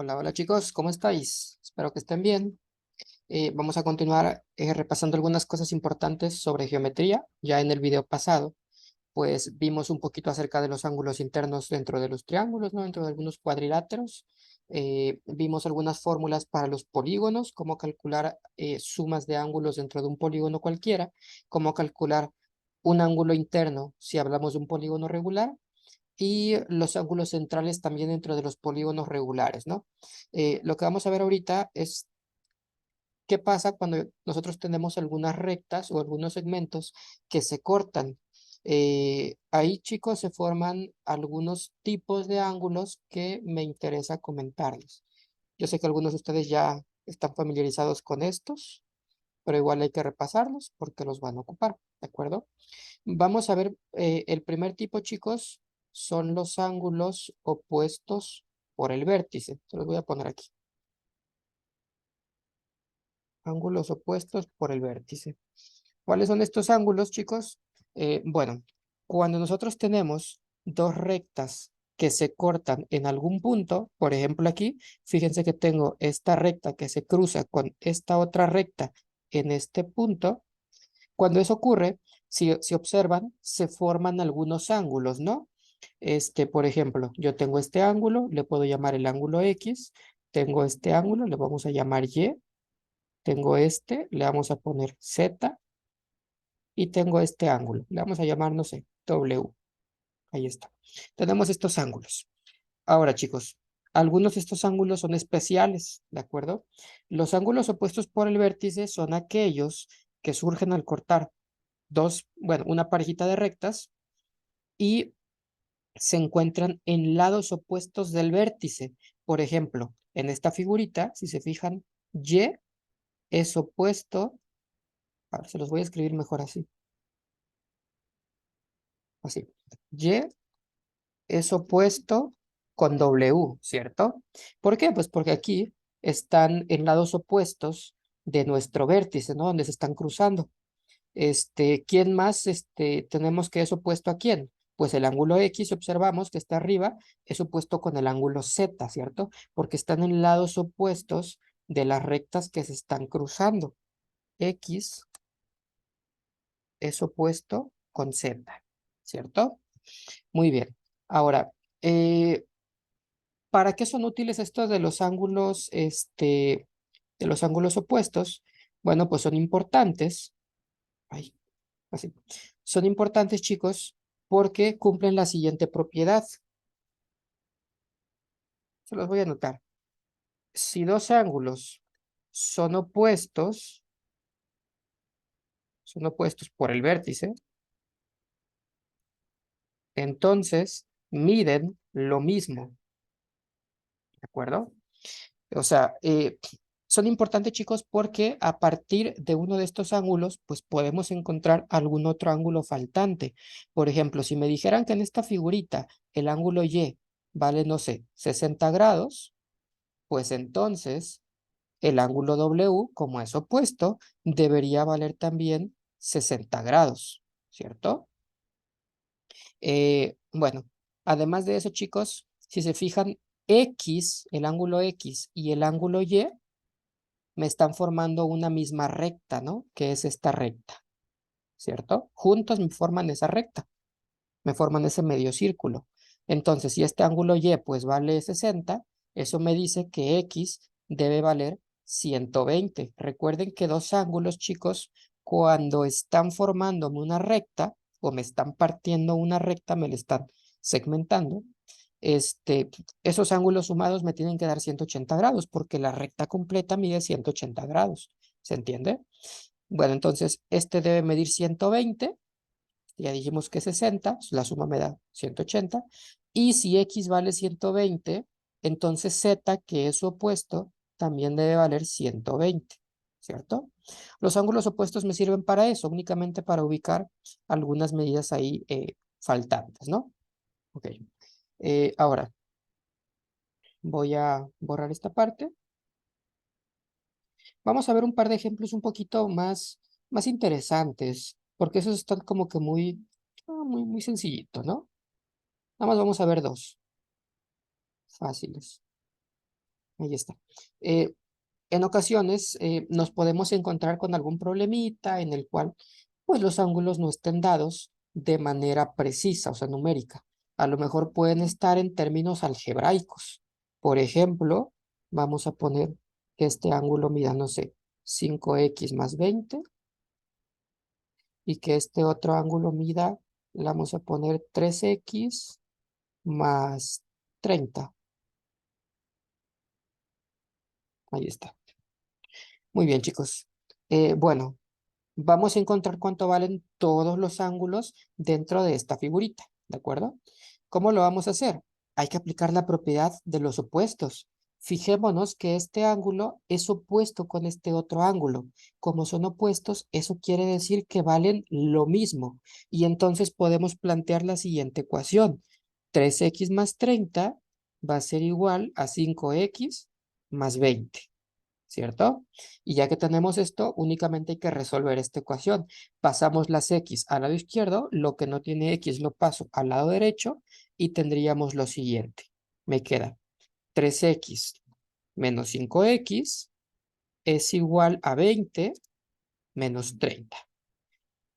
Hola, hola chicos, ¿cómo estáis? Espero que estén bien. Vamos a continuar repasando algunas cosas importantes sobre geometría. Ya en el video pasado, pues vimos un poquito acerca de los ángulos internos dentro de los triángulos, ¿no? Dentro de algunos cuadriláteros. Vimos algunas fórmulas para los polígonos, cómo calcular sumas de ángulos dentro de un polígono cualquiera, cómo calcular un ángulo interno si hablamos de un polígono regular y los ángulos centrales también dentro de los polígonos regulares, ¿no? Lo que vamos a ver ahorita es qué pasa cuando nosotros tenemos algunas rectas o algunos segmentos que se cortan. Ahí, chicos, se forman algunos tipos de ángulos que me interesa comentarles. Yo sé que algunos de ustedes ya están familiarizados con estos, pero igual hay que repasarlos porque los van a ocupar, ¿de acuerdo? Vamos a ver, el primer tipo, chicos, son los ángulos opuestos por el vértice. Se los voy a poner aquí. Ángulos opuestos por el vértice. ¿Cuáles son estos ángulos, chicos? Bueno, cuando nosotros tenemos dos rectas que se cortan en algún punto, por ejemplo aquí, fíjense que tengo esta recta que se cruza con esta otra recta en este punto. Cuando eso ocurre, si observan, se forman algunos ángulos, ¿no? Por ejemplo, yo tengo este ángulo, le puedo llamar el ángulo X, tengo este ángulo, le vamos a llamar Y, tengo este, le vamos a poner Z, y tengo este ángulo, le vamos a llamar, no sé, W. Ahí está. Tenemos estos ángulos. Ahora, chicos, algunos de estos ángulos son especiales, ¿de acuerdo? Los ángulos opuestos por el vértice son aquellos que surgen al cortar bueno, una parejita de rectas y se encuentran en lados opuestos del vértice. Por ejemplo, en esta figurita, si se fijan, Y es opuesto, a ver, se los voy a escribir mejor así, así. Y es opuesto con W, ¿cierto? ¿Por qué? Pues porque aquí están en lados opuestos de nuestro vértice, ¿no? Donde se están cruzando. ¿Quién más tenemos que es opuesto a quién? Pues el ángulo X, observamos que está arriba, es opuesto con el ángulo Z, ¿cierto? Porque están en lados opuestos de las rectas que se están cruzando. X es opuesto con Z, ¿cierto? Muy bien. Ahora, eh, ¿para qué son útiles estos de los ángulos opuestos? Bueno, pues son importantes. Ay, así. Son importantes, chicos, porque cumplen la siguiente propiedad. Se los voy a anotar. Si dos ángulos son opuestos por el vértice, entonces miden lo mismo, ¿de acuerdo? O sea, son importantes, chicos, porque a partir de uno de estos ángulos, pues podemos encontrar algún otro ángulo faltante. Por ejemplo, si me dijeran que en esta figurita el ángulo Y vale, no sé, 60 grados, pues entonces el ángulo W, como es opuesto, debería valer también 60 grados, ¿cierto? Bueno, además de eso, chicos, si se fijan, X, el ángulo X y el ángulo Y me están formando una misma recta, ¿no? Que es esta recta, ¿cierto? Juntos me forman esa recta, me forman ese medio círculo. Entonces, si este ángulo Y pues vale 60, eso me dice que X debe valer 120. Recuerden que dos ángulos, chicos, cuando están formándome una recta o me están partiendo una recta, me la están segmentando, este, esos ángulos sumados me tienen que dar 180 grados porque la recta completa mide 180 grados. ¿Se entiende? Bueno, entonces este debe medir 120. Ya dijimos que 60, la suma me da 180. Y si X vale 120, entonces Z, que es su opuesto, también debe valer 120, ¿cierto? Los ángulos opuestos me sirven para eso, únicamente para ubicar algunas medidas ahí faltantes, ¿no? Ok. Ahora, voy a borrar esta parte. Vamos a ver un par de ejemplos un poquito más interesantes, porque esos están como que muy sencillitos, ¿no? Nada más vamos a ver dos fáciles. Ahí está. Eh, en ocasiones nos podemos encontrar con algún problemita en el cual pues los ángulos no estén dados de manera precisa, o sea, numérica. A lo mejor pueden estar en términos algebraicos. Por ejemplo, vamos a poner que este ángulo mida, no sé, 5x más 20 y que este otro ángulo mida, le vamos a poner 3x más 30. Ahí está. Muy bien, chicos. Bueno. Vamos a encontrar cuánto valen todos los ángulos dentro de esta figurita, ¿de acuerdo? ¿Cómo lo vamos a hacer? Hay que aplicar la propiedad de los opuestos. Fijémonos que este ángulo es opuesto con este otro ángulo. Como son opuestos, eso quiere decir que valen lo mismo. Y entonces podemos plantear la siguiente ecuación. 3x más 30 va a ser igual a 5x más 20. ¿Cierto? Y ya que tenemos esto, únicamente hay que resolver esta ecuación. Pasamos las x al lado izquierdo, lo que no tiene x lo paso al lado derecho y tendríamos lo siguiente. Me queda 3x menos 5x es igual a 20 menos 30.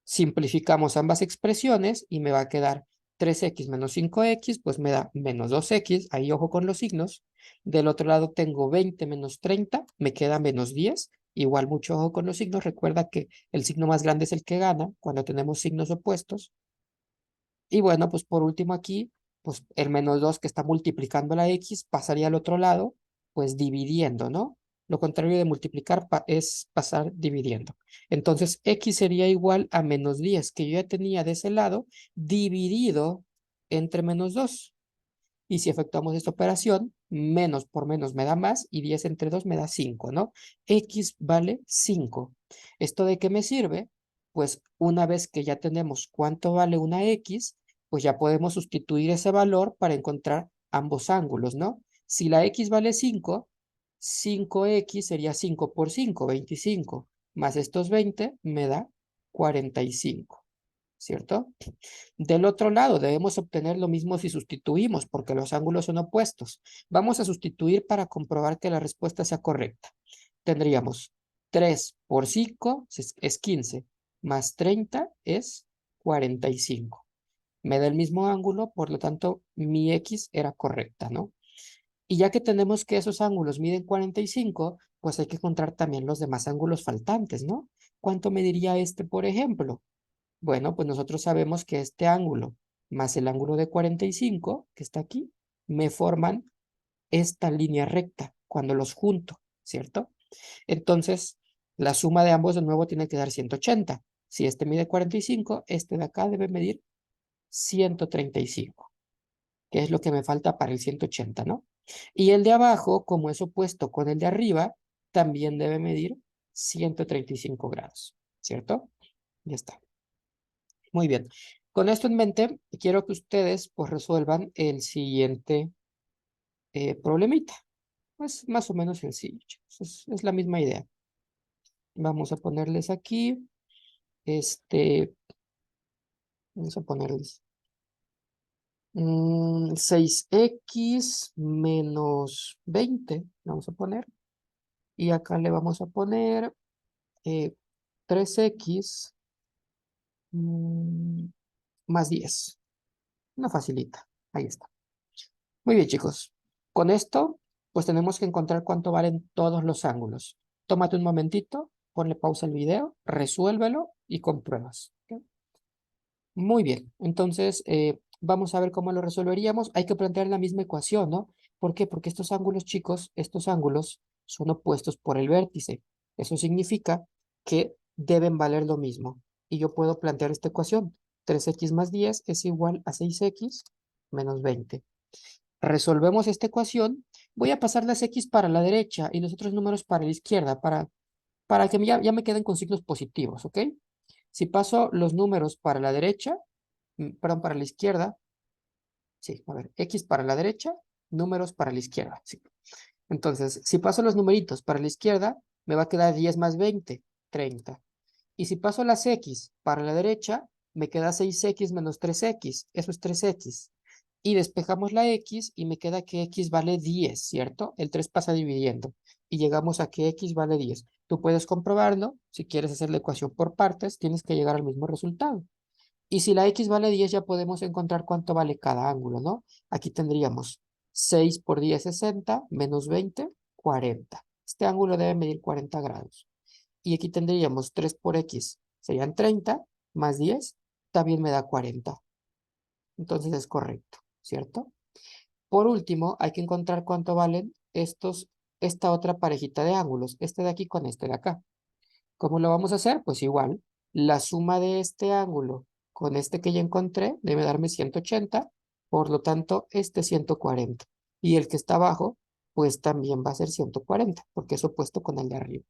Simplificamos ambas expresiones y me va a quedar 3x menos 5x, pues me da menos 2x, ahí ojo con los signos. Del otro lado tengo 20 menos 30, me queda menos 10, igual mucho ojo con los signos. Recuerda que el signo más grande es el que gana cuando tenemos signos opuestos. Y bueno, pues por último aquí, pues el menos 2 que está multiplicando la x pasaría al otro lado, pues dividiendo, ¿no? Lo contrario de multiplicar es pasar dividiendo. Entonces, x sería igual a menos 10 que yo ya tenía de ese lado, dividido entre menos 2. Y si efectuamos esta operación, menos por menos me da más y 10 entre 2 me da 5, ¿no? X vale 5. ¿Esto de qué me sirve? Pues una vez que ya tenemos cuánto vale una X, pues ya podemos sustituir ese valor para encontrar ambos ángulos, ¿no? Si la X vale 5, 5X sería 5 por 5, 25, más estos 20 me da 45, ¿cierto? Del otro lado, debemos obtener lo mismo si sustituimos, porque los ángulos son opuestos. Vamos a sustituir para comprobar que la respuesta sea correcta. Tendríamos 3 por 5 es 15, más 30 es 45. Me da el mismo ángulo, por lo tanto, mi X era correcta, ¿no? Y ya que tenemos que esos ángulos miden 45, pues hay que encontrar también los demás ángulos faltantes, ¿no? ¿Cuánto mediría este, por ejemplo? Bueno, pues nosotros sabemos que este ángulo más el ángulo de 45, que está aquí, me forman esta línea recta cuando los junto, ¿cierto? Entonces, la suma de ambos de nuevo tiene que dar 180. Si este mide 45, este de acá debe medir 135, que es lo que me falta para el 180, ¿no? Y el de abajo, como es opuesto con el de arriba, también debe medir 135 grados, ¿cierto? Ya está. Muy bien. Con esto en mente, quiero que ustedes pues resuelvan el siguiente problemita. Pues más o menos sencillo, chicos. Es la misma idea. Vamos a ponerles aquí, este, vamos a ponerles 6x menos 20, vamos a poner. Y acá le vamos a poner 3x mm, más 10. Una facilita. Ahí está. Muy bien, chicos. Con esto, pues tenemos que encontrar cuánto valen todos los ángulos. Tómate un momentito, ponle pausa al video, resuélvelo y compruebas. ¿Ok? Muy bien. Entonces, vamos a ver cómo lo resolveríamos. Hay que plantear la misma ecuación, ¿no? ¿Por qué? Porque estos ángulos, chicos, estos ángulos son opuestos por el vértice. Eso significa que deben valer lo mismo. Y yo puedo plantear esta ecuación. 3x más 10 es igual a 6x menos 20. Resolvemos esta ecuación. Voy a pasar las x para la derecha y los otros números para la izquierda para que ya me queden con signos positivos, ¿ok? Si paso los números para la derecha, perdón, para la izquierda, sí, a ver, x para la derecha, números para la izquierda, sí. Entonces, si paso los numeritos para la izquierda, me va a quedar 10 más 20, 30. Y si paso las x para la derecha, me queda 6x menos 3x, eso es 3x. Y despejamos la x y me queda que x vale 10, ¿cierto? El 3 pasa dividiendo y llegamos a que x vale 10. Tú puedes comprobarlo. Si quieres hacer la ecuación por partes, tienes que llegar al mismo resultado. Y si la x vale 10, ya podemos encontrar cuánto vale cada ángulo, ¿no? Aquí tendríamos 6 por 10, 60, menos 20, 40. Este ángulo debe medir 40 grados. Y aquí tendríamos 3 por x, serían 30, más 10, también me da 40. Entonces es correcto, ¿cierto? Por último, hay que encontrar cuánto valen esta otra parejita de ángulos, este de aquí con este de acá. ¿Cómo lo vamos a hacer? Pues igual, la suma de este ángulo con este que ya encontré debe darme 180, por lo tanto, este 140. Y el que está abajo, pues también va a ser 140, porque es opuesto con el de arriba.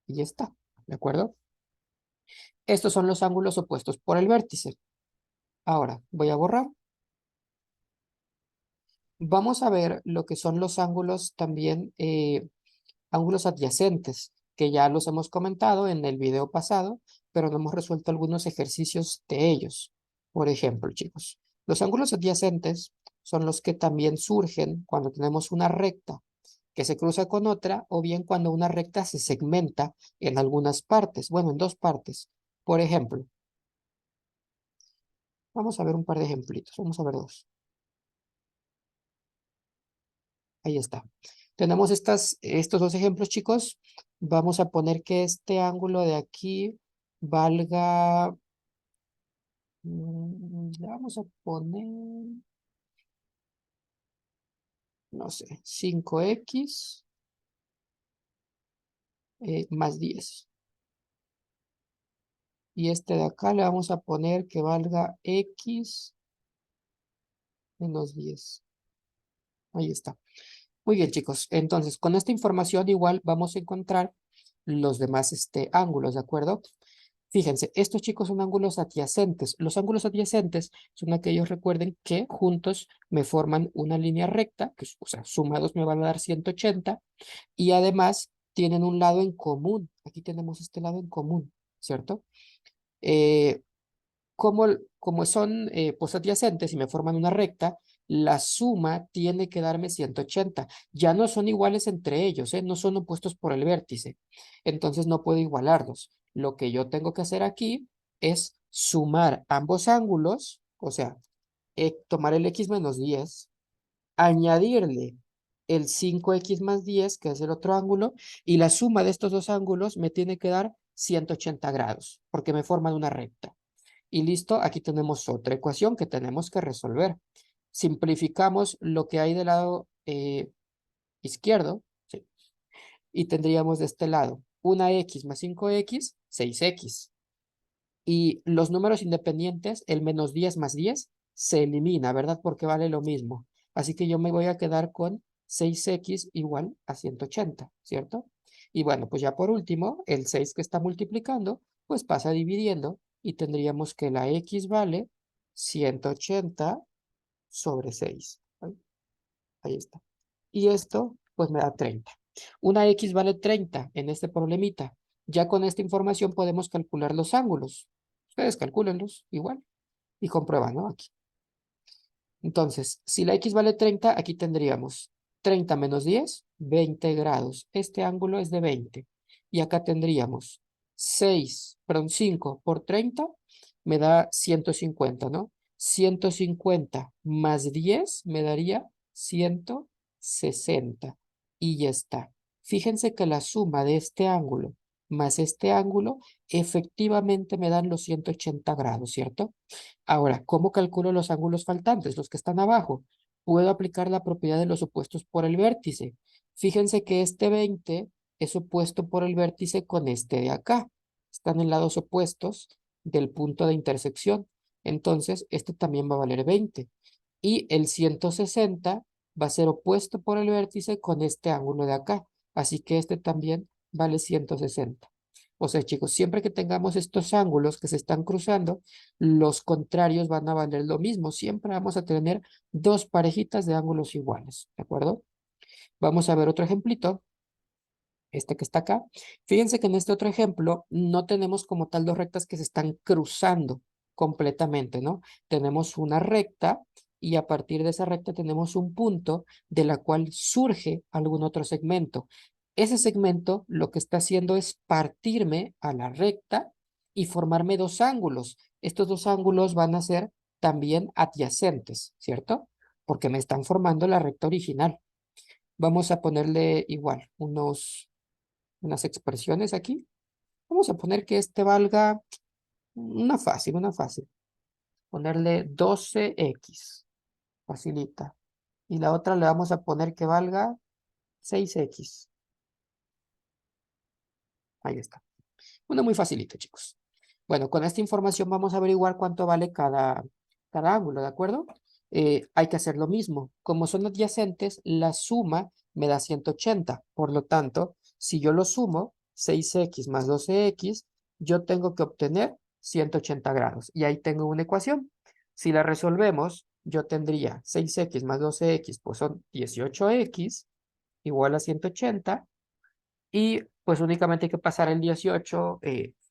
Y ya está, ¿de acuerdo? Estos son los ángulos opuestos por el vértice. Ahora, voy a borrar. Vamos a ver lo que son los ángulos también, ángulos adyacentes, que ya los hemos comentado en el video pasado, pero no hemos resuelto algunos ejercicios de ellos. Por ejemplo, chicos, los ángulos adyacentes son los que también surgen cuando tenemos una recta que se cruza con otra, o bien cuando una recta se segmenta en algunas partes, bueno, en dos partes. Por ejemplo, vamos a ver un par de ejemplitos, vamos a ver dos. Ahí está. Tenemos estos dos ejemplos, chicos. Vamos a poner que este ángulo de aquí valga, le vamos a poner, no sé, 5x más 10. Y este de acá le vamos a poner que valga x menos 10. Ahí está. Muy bien, chicos. Entonces, con esta información igual vamos a encontrar los demás ángulos, ¿de acuerdo? Fíjense, estos chicos son ángulos adyacentes. Los ángulos adyacentes son aquellos, recuerden, que juntos me forman una línea recta, que, o sea, sumados me van a dar 180, y además tienen un lado en común. Aquí tenemos este lado en común, ¿cierto? Eh, como son pues adyacentes y me forman una recta, la suma tiene que darme 180. Ya no son iguales entre ellos, no son opuestos por el vértice. Entonces no puedo igualarlos. Lo que yo tengo que hacer aquí es sumar ambos ángulos, o sea, tomar el x menos 10, añadirle el 5x más 10, que es el otro ángulo, y la suma de estos dos ángulos me tiene que dar 180 grados, porque me forman una recta. Y listo, aquí tenemos otra ecuación que tenemos que resolver. Simplificamos lo que hay del lado izquierdo, ¿sí? Y tendríamos de este lado una x más 5x, 6x. Y los números independientes, el menos 10 más 10, se elimina, ¿verdad? Porque vale lo mismo. Así que yo me voy a quedar con 6x igual a 180, ¿cierto? Y bueno, pues ya por último, el 6 que está multiplicando, pues pasa dividiendo y tendríamos que la x vale 180 sobre 6. Ahí está. Y esto, pues me da 30. Una x vale 30 en este problemita. Ya con esta información podemos calcular los ángulos. Ustedes calcúlenlos igual y comprueban, ¿no? Aquí. Entonces, si la x vale 30, aquí tendríamos 30 menos 10, 20 grados. Este ángulo es de 20. Y acá tendríamos 6, perdón, 5 por 30 me da 150, ¿no? 150 más 10 me daría 160. Y ya está. Fíjense que la suma de este ángulo más este ángulo efectivamente me dan los 180 grados, ¿cierto? Ahora, ¿cómo calculo los ángulos faltantes, los que están abajo? Puedo aplicar la propiedad de los opuestos por el vértice. Fíjense que este 20 es opuesto por el vértice con este de acá. Están en lados opuestos del punto de intersección. Entonces, este también va a valer 20. Y el 160 va a ser opuesto por el vértice con este ángulo de acá. Así que este también vale 160. O sea, chicos, siempre que tengamos estos ángulos que se están cruzando, los contrarios van a valer lo mismo. Siempre vamos a tener dos parejitas de ángulos iguales, ¿de acuerdo? Vamos a ver otro ejemplito, este que está acá. Fíjense que en este otro ejemplo no tenemos como tal dos rectas que se están cruzando completamente, ¿no? Tenemos una recta y a partir de esa recta tenemos un punto de la cual surge algún otro segmento. Ese segmento lo que está haciendo es partirme a la recta y formarme dos ángulos. Estos dos ángulos van a ser también adyacentes, ¿cierto? Porque me están formando la recta original. Vamos a ponerle igual unas expresiones aquí. Vamos a poner que este valga una fácil, una fácil. Ponerle 12x, facilita. Y la otra le vamos a poner que valga 6x. Ahí está. Una muy facilita, chicos. Bueno, con esta información vamos a averiguar cuánto vale cada ángulo, ¿de acuerdo? Hay que hacer lo mismo. Como son adyacentes, la suma me da 180. Por lo tanto, si yo lo sumo, 6x más 12x, yo tengo que obtener 180 grados. Y ahí tengo una ecuación. Si la resolvemos, yo tendría 6x más 12x, pues son 18x, igual a 180. Y pues únicamente hay que pasar el 18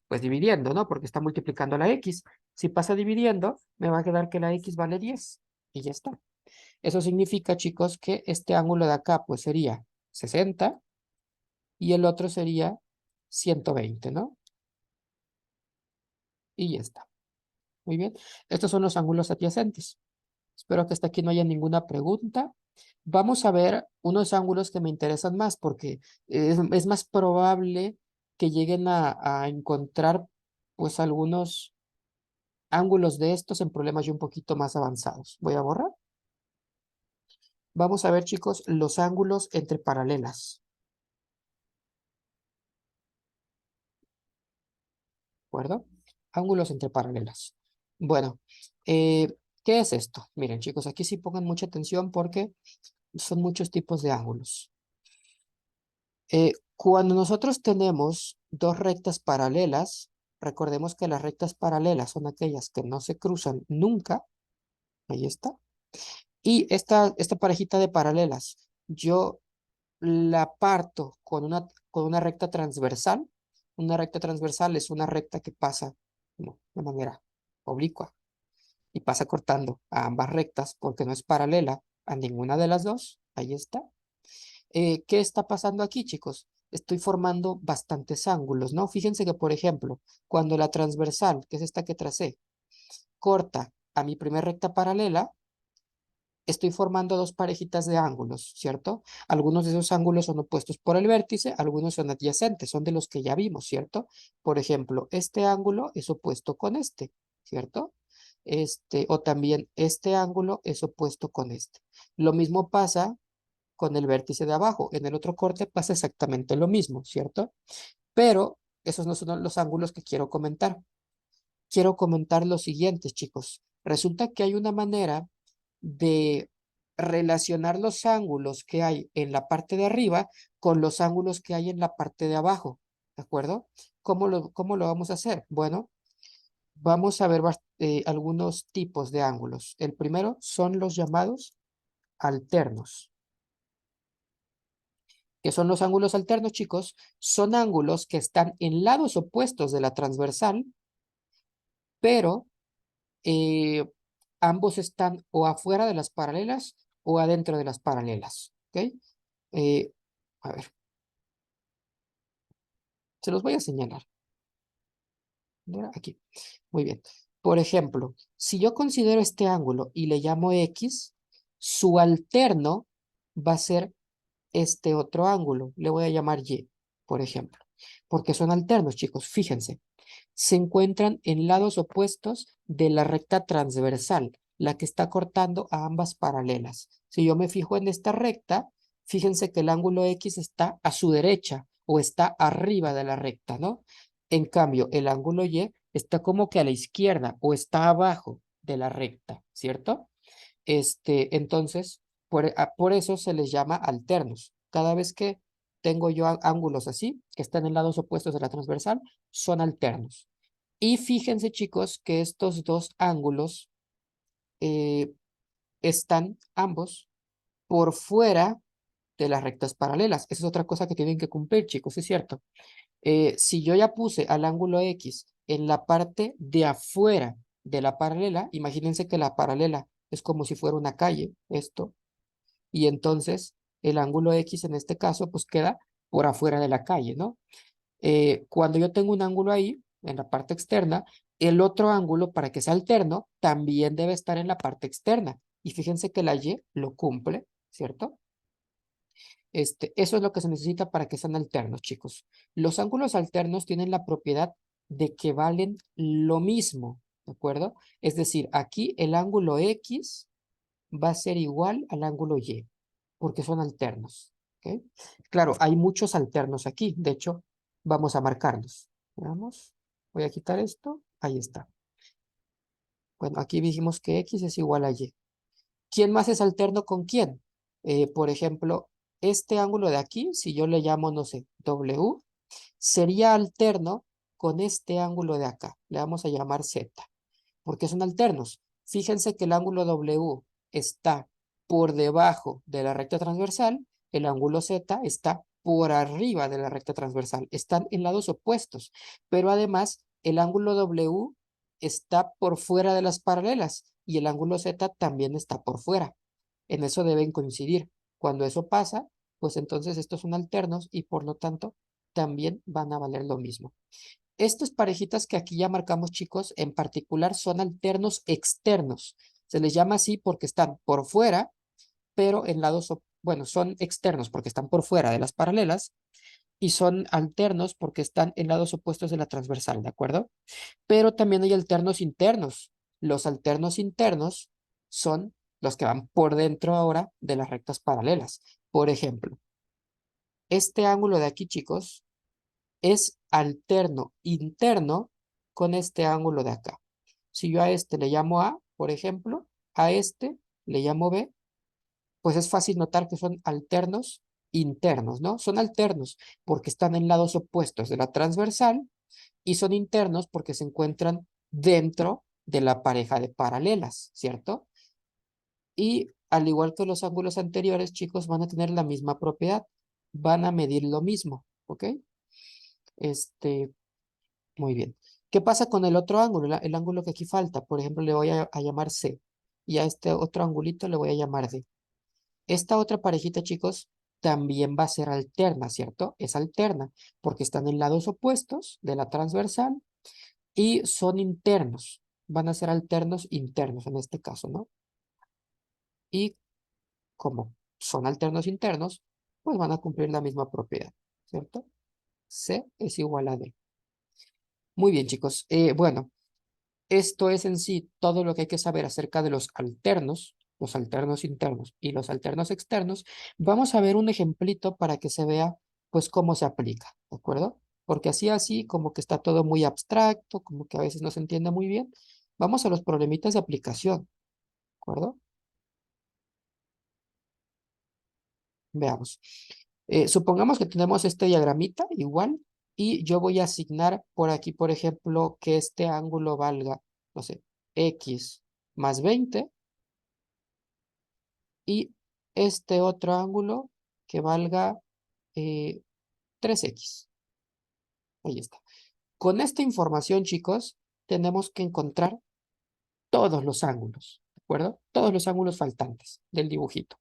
pues dividiendo, ¿no? Porque está multiplicando la x. Si pasa dividiendo, me va a quedar que la x vale 10. Y ya está. Eso significa, chicos, que este ángulo de acá pues sería 60 y el otro sería 120, ¿no? Y ya está. Muy bien. Estos son los ángulos adyacentes. Espero que hasta aquí no haya ninguna pregunta. Vamos a ver unos ángulos que me interesan más porque es más probable que lleguen a encontrar pues algunos ángulos de estos en problemas ya un poquito más avanzados. Voy a borrar. Vamos a ver, chicos, los ángulos entre paralelas. ¿De acuerdo? Ángulos entre paralelas. Bueno, ¿qué es esto? Miren, chicos, aquí sí pongan mucha atención porque son muchos tipos de ángulos. Cuando nosotros tenemos dos rectas paralelas, recordemos que las rectas paralelas son aquellas que no se cruzan nunca. Ahí está. Y esta parejita de paralelas, yo la parto con una recta transversal. Una recta transversal es una recta que pasa ¿no? de manera oblicua y pasa cortando a ambas rectas porque no es paralela a ninguna de las dos. Ahí está. ¿Qué está pasando aquí, chicos? Estoy formando bastantes ángulos, ¿no? Fíjense que, por ejemplo, cuando la transversal, que es esta que tracé, corta a mi primer recta paralela, estoy formando dos parejitas de ángulos, ¿cierto? Algunos de esos ángulos son opuestos por el vértice, algunos son adyacentes, son de los que ya vimos, ¿cierto? Por ejemplo, este ángulo es opuesto con este, ¿cierto? O también este ángulo es opuesto con este. Lo mismo pasa con el vértice de abajo. En el otro corte pasa exactamente lo mismo, ¿cierto? Pero esos no son los ángulos que quiero comentar. Quiero comentar los siguientes, chicos. Resulta que hay una manera de relacionar los ángulos que hay en la parte de arriba con los ángulos que hay en la parte de abajo, ¿de acuerdo? ¿Cómo lo vamos a hacer? Bueno, vamos a ver algunos tipos de ángulos. El primero son los llamados alternos. ¿Qué son los ángulos alternos, chicos? Son ángulos que están en lados opuestos de la transversal, pero eh, ambos están o afuera de las paralelas o adentro de las paralelas. ¿Ok? Eh, a ver, se los voy a señalar. Mira, aquí. Muy bien. Por ejemplo, si yo considero este ángulo y le llamo X, su alterno va a ser este otro ángulo. Le voy a llamar Y, por ejemplo. Porque son alternos, chicos. Fíjense. Se encuentran en lados opuestos de la recta transversal, la que está cortando a ambas paralelas. Si yo me fijo en esta recta, fíjense que el ángulo X está a su derecha o está arriba de la recta, ¿no? En cambio, el ángulo Y está como que a la izquierda o está abajo de la recta, ¿cierto? Entonces, por eso se les llama alternos. Cada vez que tengo yo ángulos así, que están en lados opuestos de la transversal, son alternos. Y fíjense, chicos, que estos dos ángulos eh, están ambos por fuera de las rectas paralelas. Esa es otra cosa que tienen que cumplir, chicos, es cierto. Si yo ya puse al ángulo X en la parte de afuera de la paralela, imagínense que la paralela Es como si fuera una calle, esto. Y entonces el ángulo X en este caso, pues queda por afuera de la calle, ¿no? Cuando yo tengo un ángulo ahí, en la parte externa, el otro ángulo, para que sea alterno, también debe estar en la parte externa. Y fíjense que la Y lo cumple, ¿cierto? Eso es lo que se necesita para que sean alternos, chicos. Los ángulos alternos tienen la propiedad de que valen lo mismo, ¿de acuerdo? Es decir, aquí el ángulo X va a ser igual al ángulo Y, porque son alternos, ¿ok? Claro, hay muchos alternos aquí. De hecho, vamos a marcarlos. Veamos. Voy a quitar esto. Ahí está. Bueno, aquí dijimos que X es igual a Y. ¿Quién más es alterno con quién? Por ejemplo, este ángulo de aquí, si yo le llamo, no sé, W, sería alterno con este ángulo de acá. Le vamos a llamar Z, porque son alternos. Fíjense que el ángulo W está por debajo de la recta transversal, el ángulo Z está por arriba de la recta transversal. Están en lados opuestos, pero además el ángulo W está por fuera de las paralelas y el ángulo Z también está por fuera. En eso deben coincidir. Cuando eso pasa, pues entonces estos son alternos y por lo tanto también van a valer lo mismo. Estas parejitas que aquí ya marcamos, chicos, en particular son alternos externos. Se les llama así porque están por fuera, pero en lados, bueno, son externos porque están por fuera de las paralelas y son alternos porque están en lados opuestos de la transversal, ¿de acuerdo? Pero también hay alternos internos. Los alternos internos son los que van por dentro ahora de las rectas paralelas. Por ejemplo, este ángulo de aquí, chicos, es alterno interno con este ángulo de acá. Si yo a este le llamo A, por ejemplo, a este le llamo B, pues es fácil notar que son alternos internos, ¿no? Son alternos porque están en lados opuestos de la transversal y son internos porque se encuentran dentro de la pareja de paralelas, ¿cierto? Y al igual que los ángulos anteriores, chicos, van a tener la misma propiedad, van a medir lo mismo, ¿ok? Este, Muy bien. ¿Qué pasa con el otro ángulo? El ángulo que aquí falta. Por ejemplo, le voy a llamar C. Y a este otro angulito le voy a llamar D. Esta otra parejita, chicos, también va a ser alterna, ¿cierto? Es alterna porque están en lados opuestos de la transversal y son internos. Van a ser alternos internos en este caso, ¿no? Y como son alternos internos, pues van a cumplir la misma propiedad, ¿cierto? C es igual a D. Muy bien, chicos. Bueno. Esto es en sí todo lo que hay que saber acerca de los alternos internos y los alternos externos. Vamos a ver un ejemplito para que se vea pues cómo se aplica, ¿de acuerdo? Porque así como que está todo muy abstracto, como que a veces no se entiende muy bien. Vamos a los problemitas de aplicación, ¿de acuerdo? Veamos. Supongamos que tenemos este diagramita igual y yo voy a asignar por aquí, por ejemplo, que este ángulo valga, no sé, x más 20 y este otro ángulo que valga 3x. Ahí está. Con esta información, chicos, tenemos que encontrar todos los ángulos, ¿de acuerdo? Todos los ángulos faltantes del dibujito.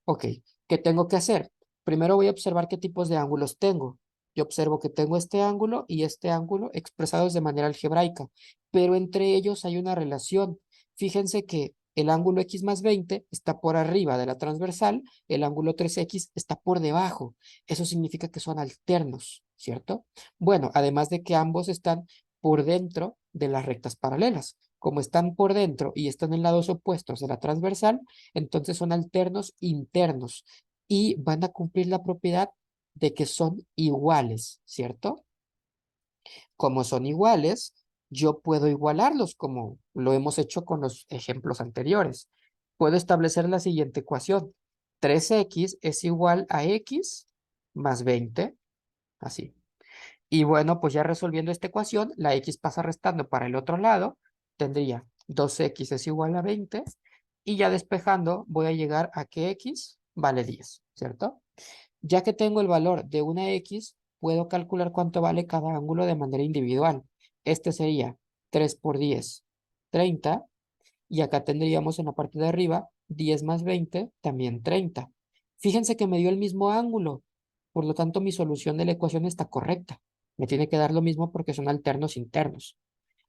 Ok, ¿qué tengo que hacer? Primero voy a observar qué tipos de ángulos tengo. Yo observo que tengo este ángulo y este ángulo expresados de manera algebraica, pero entre ellos hay una relación. Fíjense que el ángulo x más 20 está por arriba de la transversal, el ángulo 3x está por debajo. Eso significa que son alternos, ¿cierto? Bueno, además de que ambos están por dentro de las rectas paralelas. Como están por dentro y están en lados opuestos de la transversal, entonces son alternos internos y van a cumplir la propiedad de que son iguales, ¿cierto? Como son iguales, yo puedo igualarlos como lo hemos hecho con los ejemplos anteriores. Puedo establecer la siguiente ecuación. 3x es igual a x más 20, así. Y bueno, pues ya resolviendo esta ecuación, la x pasa restando para el otro lado, tendría 2x es igual a 20, y ya despejando voy a llegar a que x vale 10, ¿cierto? Ya que tengo el valor de una x, puedo calcular cuánto vale cada ángulo de manera individual. Este sería 3 por 10, 30, Y acá tendríamos en la parte de arriba 10 más 20, también 30. Fíjense que me dio el mismo ángulo, por lo tanto mi solución de la ecuación está correcta. Me tiene que dar lo mismo porque son alternos internos.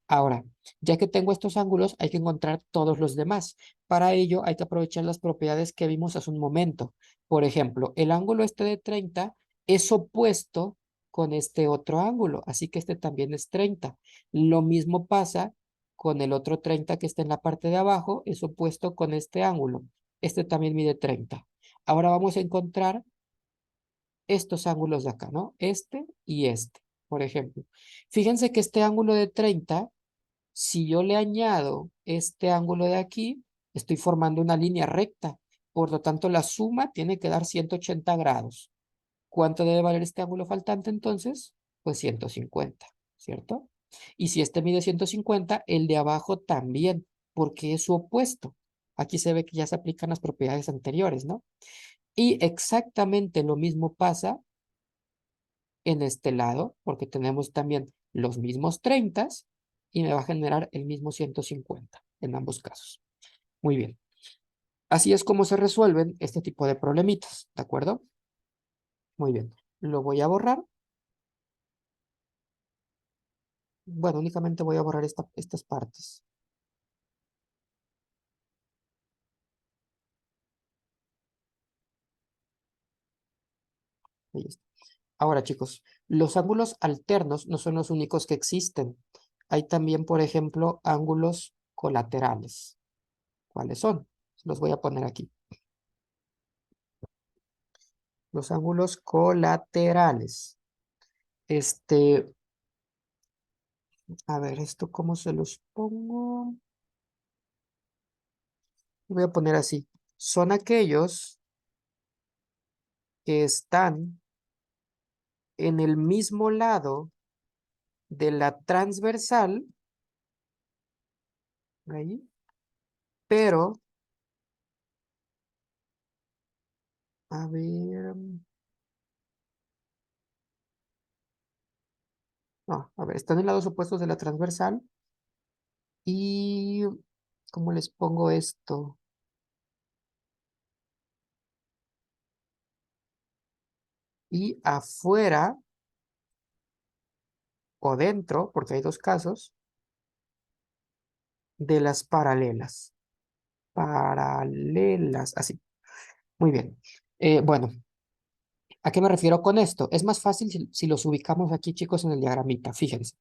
Ahora, ya que tengo estos ángulos, hay que encontrar todos los demás. Para ello, hay que aprovechar las propiedades que vimos hace un momento. Por ejemplo, el ángulo este de 30 es opuesto con este otro ángulo, así que este también es 30. Lo mismo pasa con el otro 30 que está en la parte de abajo, es opuesto con este ángulo. Este también mide 30. Ahora vamos a encontrar estos ángulos de acá, ¿no? Este y este, por ejemplo. Fíjense que este ángulo de 30, si yo le añado este ángulo de aquí, estoy formando una línea recta. Por lo tanto, la suma tiene que dar 180 grados. ¿Cuánto debe valer este ángulo faltante entonces? Pues 150, ¿cierto? Y si este mide 150, el de abajo también, porque es su opuesto. Aquí se ve que ya se aplican las propiedades anteriores, ¿no? Y exactamente lo mismo pasa en este lado, porque tenemos también los mismos 30 y me va a generar el mismo 150 en ambos casos. Muy bien. Así es como se resuelven este tipo de problemitas, ¿de acuerdo? Muy bien. Lo voy a borrar. Bueno, únicamente voy a borrar estas partes. Ahí está. Ahora, chicos, los ángulos alternos no son los únicos que existen. Hay también, por ejemplo, ángulos colaterales. ¿Cuáles son? Los voy a poner aquí. Los ángulos colaterales. Este, a ver, ¿esto cómo se los pongo? Voy a poner así. Son aquellos que están en el mismo lado de la transversal, ahí, pero, a ver, no, a ver, están en lados opuestos de la transversal y, ¿cómo les pongo esto? Y afuera o dentro, porque hay dos casos, de las paralelas. Paralelas, así. Muy bien. Bueno, ¿a qué me refiero con esto? Es más fácil si los ubicamos aquí, chicos, en el diagramita. Fíjense.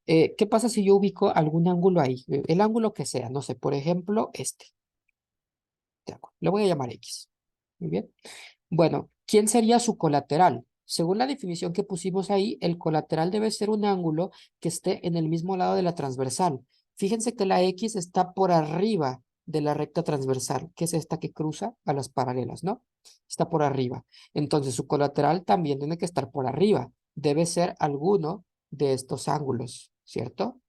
¿Qué pasa si yo ubico algún ángulo ahí? El ángulo que sea, no sé, por ejemplo, este. De acuerdo, le voy a llamar X. Muy bien. Bueno, ¿quién sería su colateral? Según la definición que pusimos ahí, el colateral debe ser un ángulo que esté en el mismo lado de la transversal. Fíjense que la X está por arriba de la recta transversal, que es esta que cruza a las paralelas, ¿no? Está por arriba. Entonces, su colateral también tiene que estar por arriba. Debe ser alguno de estos ángulos, ¿cierto?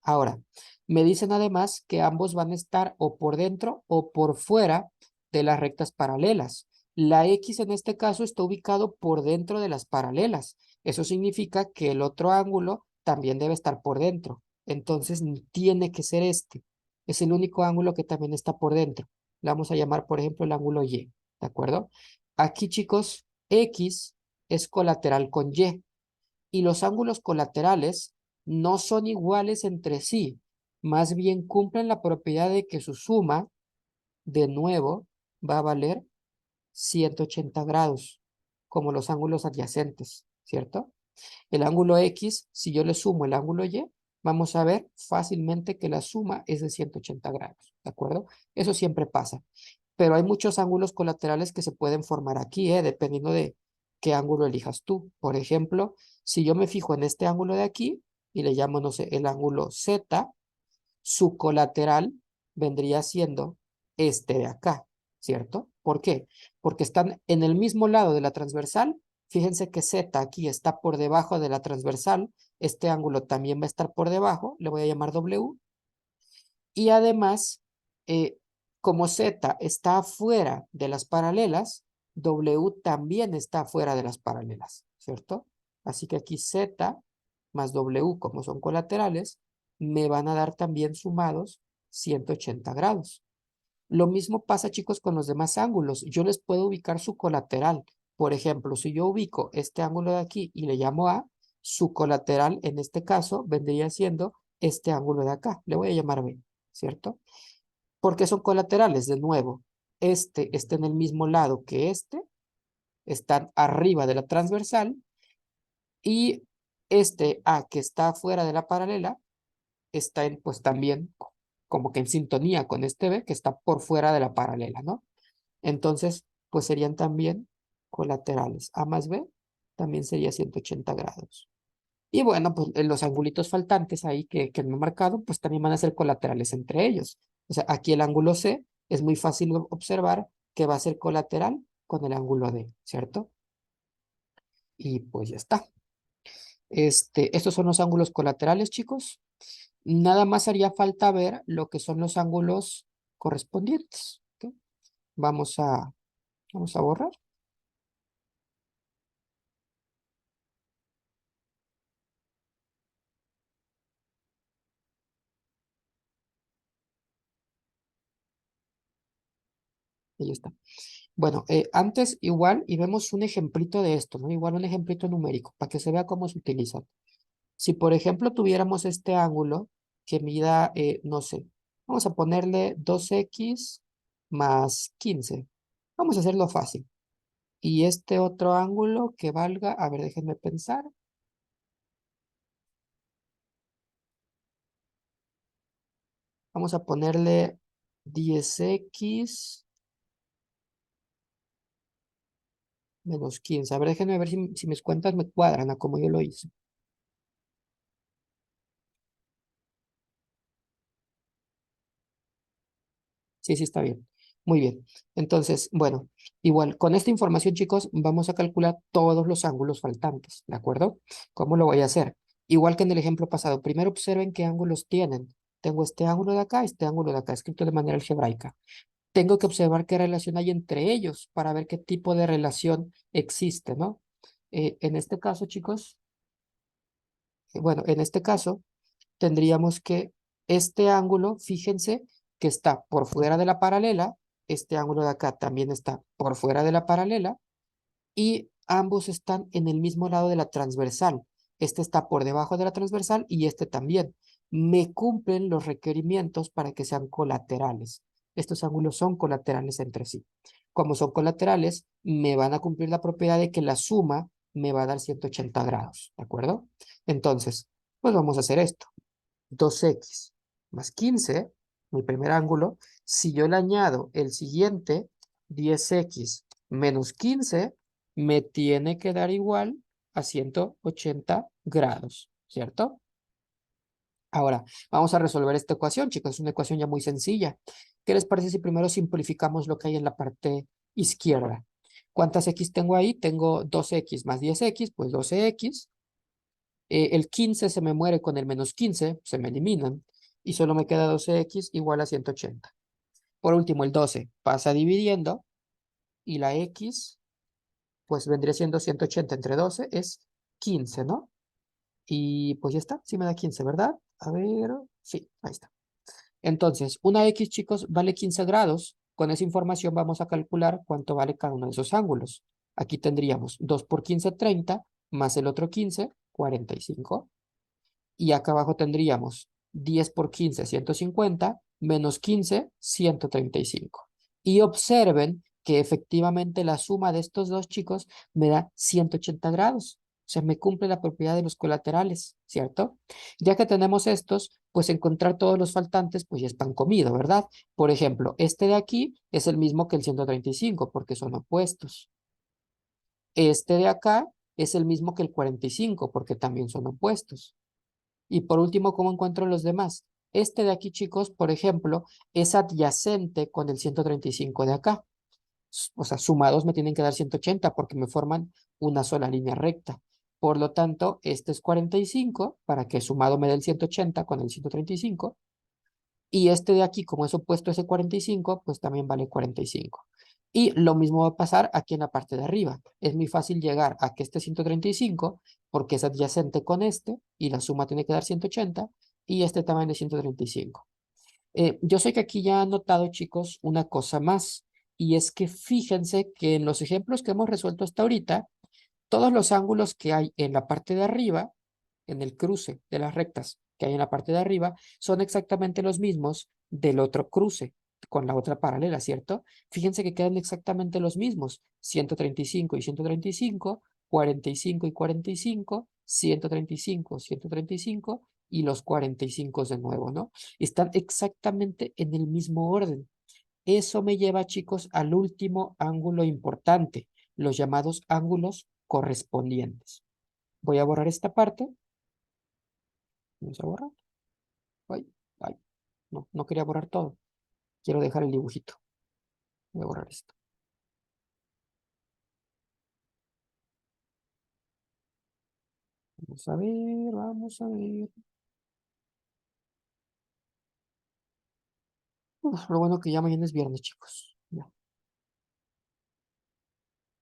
Ahora, me dicen además que ambos van a estar o por dentro o por fuera de las rectas paralelas. La X en este caso está ubicado por dentro de las paralelas. Eso significa que el otro ángulo también debe estar por dentro. Entonces tiene que ser este. Es el único ángulo que también está por dentro. Le vamos a llamar, por ejemplo, el ángulo Y. ¿De acuerdo? Aquí, chicos, X es colateral con Y. Y los ángulos colaterales no son iguales entre sí, más bien cumplen la propiedad de que su suma, de nuevo, va a valer 180 grados, como los ángulos adyacentes, ¿cierto? El ángulo X, si yo le sumo el ángulo Y, vamos a ver fácilmente que la suma es de 180 grados, ¿de acuerdo? Eso siempre pasa. Pero hay muchos ángulos colaterales que se pueden formar aquí, dependiendo de qué ángulo elijas tú. Por ejemplo, si yo me fijo en este ángulo de aquí y le llamo, no sé, el ángulo Z, su colateral vendría siendo este de acá, ¿cierto? ¿Por qué? Porque están en el mismo lado de la transversal. Fíjense que Z aquí está por debajo de la transversal. Este ángulo también va a estar por debajo. Le voy a llamar W. Y además, eh, como Z está fuera de las paralelas, W también está fuera de las paralelas, ¿cierto? Así que aquí Z más W, como son colaterales, me van a dar también sumados 180 grados. Lo mismo pasa, chicos, con los demás ángulos. Yo les puedo ubicar su colateral. Por ejemplo, si yo ubico este ángulo de aquí y le llamo A, su colateral en este caso vendría siendo este ángulo de acá. Le voy a llamar B, ¿cierto? Porque son colaterales, de nuevo. Este está en el mismo lado que este, están arriba de la transversal, y este A que está fuera de la paralela está en, pues también como que en sintonía con este B que está por fuera de la paralela, ¿no? Entonces, pues serían también colaterales. A más B también sería 180 grados. Y bueno, pues los angulitos faltantes ahí que no he marcado, pues también van a ser colaterales entre ellos. O sea, aquí el ángulo C es muy fácil observar que va a ser colateral con el ángulo D, ¿cierto? Y pues ya está. Estos son los ángulos colaterales, chicos. Nada más haría falta ver lo que son los ángulos correspondientes. ¿Ok? Vamos a, vamos a borrar. Ahí está. Bueno, antes igual, y vemos un ejemplito de esto, ¿no? Igual un ejemplito numérico, para que se vea cómo se utilizan. Si, por ejemplo, tuviéramos este ángulo que mida, no sé, vamos a ponerle 2x más 15. Vamos a hacerlo fácil. Y este otro ángulo que valga, a ver, déjenme pensar. Vamos a ponerle 10x menos 15. A ver, déjenme ver si mis cuentas me cuadran a como yo lo hice. Sí, sí, está bien. Muy bien. Entonces, bueno, igual, con esta información, chicos, vamos a calcular todos los ángulos faltantes, ¿de acuerdo? ¿Cómo lo voy a hacer? Igual que en el ejemplo pasado, primero observen qué ángulos tienen. Tengo este ángulo de acá, este ángulo de acá, escrito de manera algebraica. Tengo que observar qué relación hay entre ellos para ver qué tipo de relación existe, ¿no? En este caso, chicos, bueno, en este caso, tendríamos que este ángulo, fíjense que está por fuera de la paralela, este ángulo de acá también está por fuera de la paralela, y ambos están en el mismo lado de la transversal. Este está por debajo de la transversal y este también. Me cumplen los requerimientos para que sean colaterales. Estos ángulos son colaterales entre sí. Como son colaterales, me van a cumplir la propiedad de que la suma me va a dar 180 grados, ¿de acuerdo? Entonces, pues vamos a hacer esto. 2x más 15, mi primer ángulo, si yo le añado el siguiente, 10x menos 15, me tiene que dar igual a 180 grados, ¿cierto? Ahora, vamos a resolver esta ecuación, chicos, es una ecuación ya muy sencilla. ¿Qué les parece si primero simplificamos lo que hay en la parte izquierda? ¿Cuántas x tengo ahí? Tengo 2x más 10x, pues 12x. El 15 se me muere con el menos 15, se me eliminan, y solo me queda 12x igual a 180. Por último, el 12 pasa dividiendo, y la x, pues vendría siendo 180 entre 12, es 15, ¿no? Y pues ya está, sí me da 15, ¿verdad? A ver, sí, ahí está. Entonces, una x, chicos, vale 15 grados. Con esa información vamos a calcular cuánto vale cada uno de esos ángulos. Aquí tendríamos 2 por 15, 30, más el otro 15, 45. Y acá abajo tendríamos 10 por 15, 150, menos 15, 135. Y observen que efectivamente la suma de estos dos, chicos, me da 180 grados. O sea, me cumple la propiedad de los colaterales, ¿cierto? Ya que tenemos estos, pues encontrar todos los faltantes, pues ya es pan comido, ¿verdad? Por ejemplo, este de aquí es el mismo que el 135, porque son opuestos. Este de acá es el mismo que el 45, porque también son opuestos. Y por último, ¿cómo encuentro los demás? Este de aquí, chicos, por ejemplo, es adyacente con el 135 de acá. O sea, sumados me tienen que dar 180 porque me forman una sola línea recta. Por lo tanto, este es 45 para que sumado me dé el 180 con el 135. Y este de aquí, como es opuesto a ese 45, pues también vale 45. Y lo mismo va a pasar aquí en la parte de arriba. Es muy fácil llegar a que este 135, porque es adyacente con este, y la suma tiene que dar 180, y este también es 135. Yo sé que aquí ya han notado, chicos, una cosa más, y es que fíjense que en los ejemplos que hemos resuelto hasta ahorita, todos los ángulos que hay en la parte de arriba, en el cruce de las rectas que hay en la parte de arriba, son exactamente los mismos del otro cruce con la otra paralela, ¿cierto? Fíjense que quedan exactamente los mismos, 135 y 135, 45 y 45, 135, 135 y los 45 de nuevo, ¿no? Están exactamente en el mismo orden. Eso me lleva, chicos, al último ángulo importante, los llamados ángulos correspondientes. Voy a borrar esta parte. Vamos a borrar. Ay, ay, no, no quería borrar todo. Quiero dejar el dibujito. Voy a borrar esto. Vamos a ver, vamos a ver. Uf, lo bueno que ya mañana es viernes, chicos. Ya,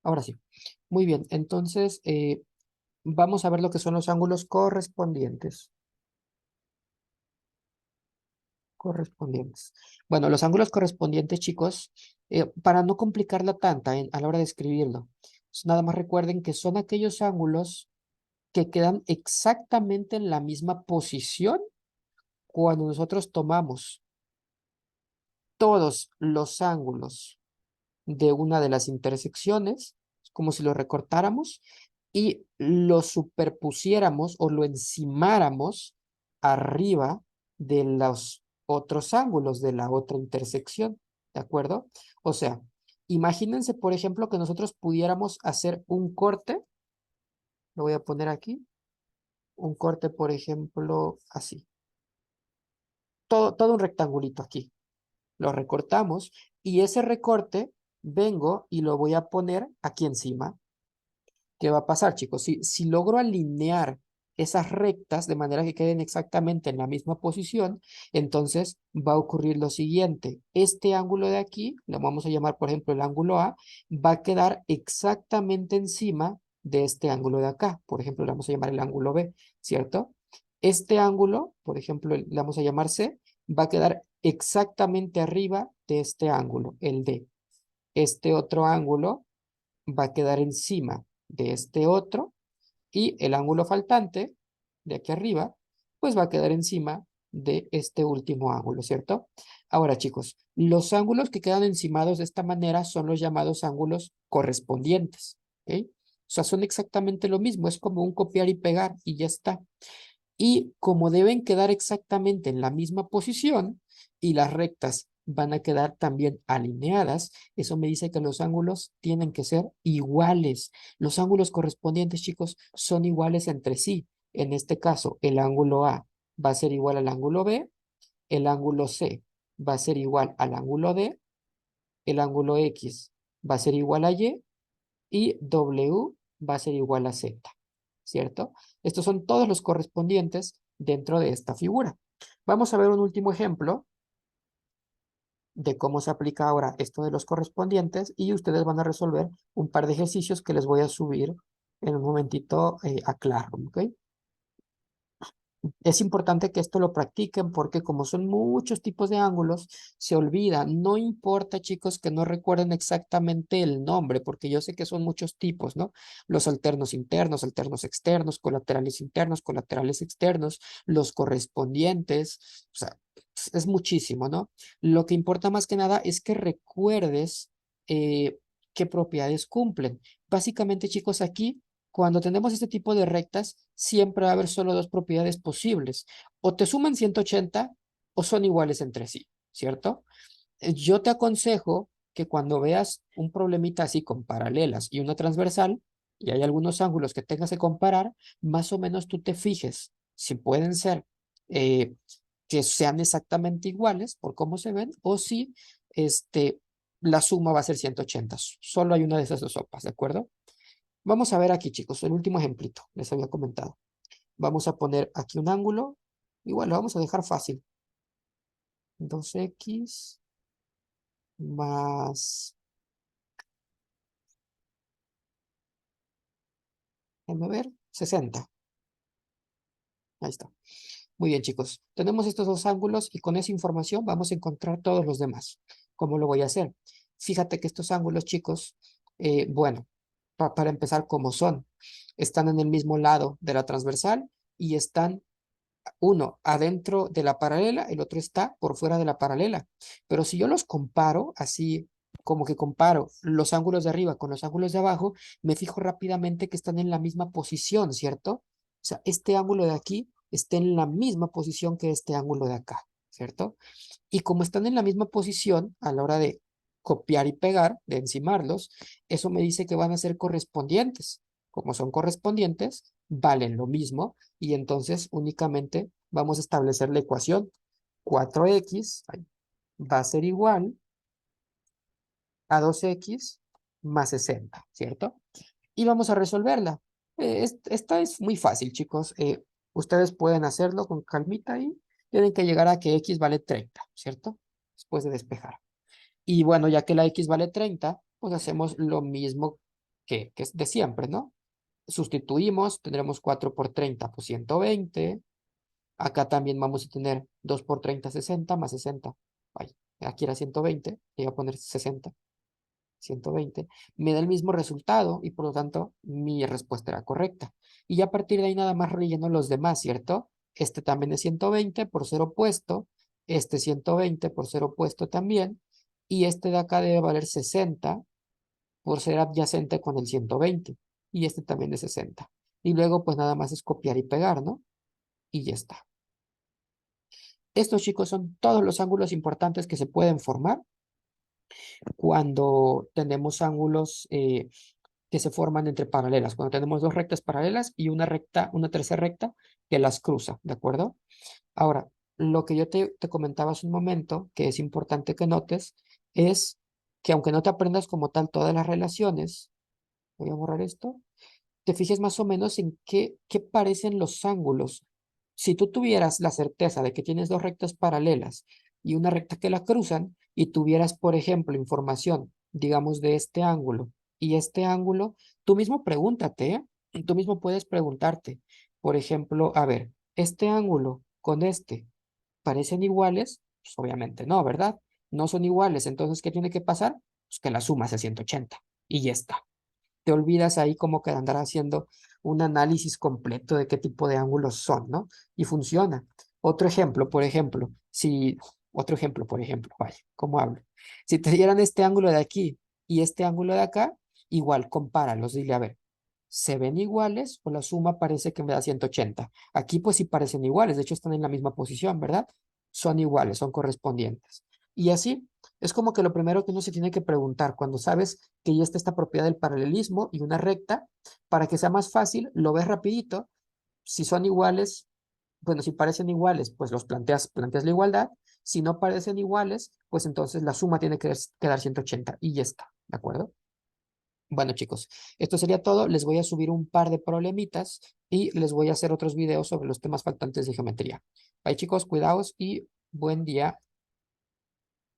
ahora sí. Muy bien, entonces vamos a ver lo que son los ángulos correspondientes. Correspondientes. Bueno, los ángulos correspondientes, chicos, para no complicarla tanta a la hora de escribirlo, nada más recuerden que son aquellos ángulos que quedan exactamente en la misma posición cuando nosotros tomamos todos los ángulos de una de las intersecciones, como si lo recortáramos y lo superpusiéramos o lo encimáramos arriba de los otros ángulos de la otra intersección, ¿de acuerdo? O sea, imagínense, por ejemplo, que nosotros pudiéramos hacer un corte, lo voy a poner aquí, un corte, por ejemplo, así, todo un rectangulito aquí, lo recortamos y ese recorte vengo y lo voy a poner aquí encima. ¿Qué va a pasar, chicos? Si logro alinear esas rectas de manera que queden exactamente en la misma posición, entonces va a ocurrir lo siguiente. Este ángulo de aquí, lo vamos a llamar, por ejemplo, el ángulo A, va a quedar exactamente encima de este ángulo de acá. Por ejemplo, le vamos a llamar el ángulo B, ¿cierto? Este ángulo, por ejemplo, le vamos a llamar C, va a quedar exactamente arriba de este ángulo, el D. Este otro ángulo va a quedar encima de este otro y el ángulo faltante de aquí arriba, pues va a quedar encima de este último ángulo, ¿cierto? Ahora, chicos, los ángulos que quedan encimados de esta manera son los llamados ángulos correspondientes, ¿ok? O sea, son exactamente lo mismo, es como un copiar y pegar y ya está. Y como deben quedar exactamente en la misma posición y las rectas van a quedar también alineadas, eso me dice que los ángulos tienen que ser iguales. Los ángulos correspondientes, chicos, son iguales entre sí. En este caso, el ángulo A va a ser igual al ángulo B, el ángulo C va a ser igual al ángulo D, el ángulo X va a ser igual a y W va a ser igual a Z, ¿cierto? Estos son todos los correspondientes dentro de esta figura. Vamos a ver un último ejemplo de cómo se aplica ahora esto de los correspondientes y ustedes van a resolver un par de ejercicios que les voy a subir en un momentito a Classroom, ¿ok? Es importante que esto lo practiquen porque como son muchos tipos de ángulos, se olvida. No importa, chicos, que no recuerden exactamente el nombre, porque yo sé que son muchos tipos, ¿no? Los alternos internos, alternos externos, colaterales internos, colaterales externos, los correspondientes, o sea, es muchísimo, ¿no? Lo que importa más que nada es que recuerdes qué propiedades cumplen. Básicamente, chicos, aquí cuando tenemos este tipo de rectas, siempre va a haber solo dos propiedades posibles. O te suman 180 o son iguales entre sí, ¿cierto? Yo te aconsejo que cuando veas un problemita así con paralelas y una transversal, y hay algunos ángulos que tengas que comparar, más o menos tú te fijes si pueden ser eh, que sean exactamente iguales por cómo se ven, o si la suma va a ser 180. Solo hay una de esas dos sopas, ¿de acuerdo? Vamos a ver aquí, chicos, el último ejemplito, les había comentado. Vamos a poner aquí un ángulo. Igual lo vamos a dejar fácil. 2x más, déjame ver, 60. Ahí está. Muy bien, chicos. Tenemos estos dos ángulos y con esa información vamos a encontrar todos los demás. ¿Cómo lo voy a hacer? Fíjate que estos ángulos, chicos, bueno, para empezar, ¿cómo son? Están en el mismo lado de la transversal y están uno adentro de la paralela, el otro está por fuera de la paralela. Pero si yo los comparo, así como que comparo los ángulos de arriba con los ángulos de abajo, me fijo rápidamente que están en la misma posición, ¿cierto? O sea, este ángulo de aquí está en la misma posición que este ángulo de acá, ¿cierto? Y como están en la misma posición a la hora de copiar y pegar, de encimarlos, eso me dice que van a ser correspondientes. Como son correspondientes, valen lo mismo y entonces únicamente vamos a establecer la ecuación 4x va a ser igual a 2x más 60, ¿cierto? Y vamos a resolverla. Esta es muy fácil, chicos. Ustedes pueden hacerlo con calmita y tienen que llegar a que x vale 30, ¿cierto? Después de despejar. Y bueno, ya que la x vale 30, pues hacemos lo mismo que es de siempre, ¿no? Sustituimos, tendremos 4 por 30, pues 120. Acá también vamos a tener 2 por 30, 60, más 60. Ay, aquí era 120, le voy a poner 60, 120. Me da el mismo resultado y por lo tanto mi respuesta era correcta. Y ya a partir de ahí nada más relleno los demás, ¿cierto? Este también es 120 por ser opuesto, este 120 por ser opuesto también, y este de acá debe valer 60 por ser adyacente con el 120, y este también es 60. Y luego pues nada más es copiar y pegar, ¿no? Y ya está. Estos, chicos, son todos los ángulos importantes que se pueden formar cuando tenemos ángulos que se forman entre paralelas, cuando tenemos dos rectas paralelas y una recta, una tercera recta que las cruza, ¿de acuerdo? Ahora, lo que yo te comentaba hace un momento, que es importante que notes, es que aunque no te aprendas como tal todas las relaciones, voy a borrar esto, te fijes más o menos en qué parecen los ángulos. Si tú tuvieras la certeza de que tienes dos rectas paralelas y una recta que la cruzan, y tuvieras, por ejemplo, información, digamos, de este ángulo y este ángulo, tú mismo pregúntate, ¿eh? Tú mismo puedes preguntarte, por ejemplo, a ver, este ángulo con este, ¿parecen iguales? Pues obviamente no, ¿verdad? No son iguales, entonces, ¿qué tiene que pasar? Pues que la suma sea 180 y ya está. Te olvidas ahí como que andar haciendo un análisis completo de qué tipo de ángulos son, ¿no? Y funciona. Otro ejemplo, por ejemplo, vaya, ¿cómo hablo? Si te dieran este ángulo de aquí y este ángulo de acá, igual, compáralos, dile, a ver, ¿se ven iguales o la suma parece que me da 180? Aquí pues sí parecen iguales, de hecho están en la misma posición, ¿verdad? Son iguales, son correspondientes. Y así, es como que lo primero que uno se tiene que preguntar cuando sabes que ya está esta propiedad del paralelismo y una recta, para que sea más fácil, lo ves rapidito. Si son iguales, bueno, si parecen iguales, pues los planteas la igualdad. Si no parecen iguales, pues entonces la suma tiene que quedar 180 y ya está, ¿de acuerdo? Bueno, chicos, esto sería todo. Les voy a subir un par de problemitas y les voy a hacer otros videos sobre los temas faltantes de geometría. Bye, chicos, cuidaos y buen día.